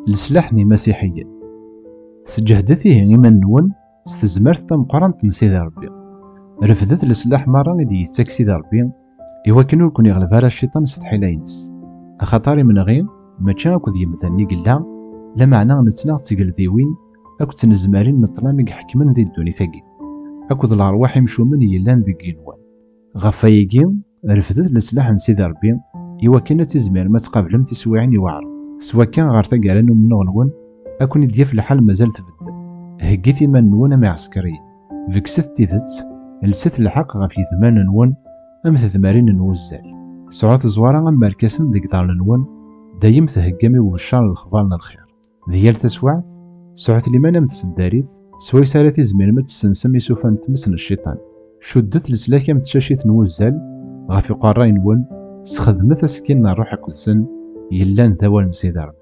السلاح ني مسيحيا سجهدته إيمان نون ستزمرت مقارنة سيدي ربي. رفدت السلاح مرة إذا يتاك سيدي ربي إوا كانو يكون يغلب على الشيطان ستحيلا ينس أخطاري من غين ماشي أكو ذي مثلني قلا لا معنى نتنا تقل ذيوين أكو تنزمارين نطلامي حكمن ذي الدوني ثاقي أكو ذي الأرواح يمشومن يلان ذي قينوان غفايقين. رفدت السلاح سيدي ربي إوا كانت تزمير ما تقابلم تسويعين يوعر سوا كان غار ثقالانو من نغنون أكون يديف الحال مازال تبدل هكيت إيمان نون مع عسكريين فيكست تيثت لست الحق غفي ثمان نون أم ثمارين نوزال سعوات زوارا أم مركزن ذيك دار نون دايم تهجمي وبشار الخبارنا الخير ذيال تسوعت سعوات لمن أم تسداريث سوي سارتي زمير ما تسنسم يسوفان تمسن الشيطان شدت لسلاكة متشاشيت نوزال غفي قراي نون سخدمت سكين الروح قدسن يلان ثوال مسيدار.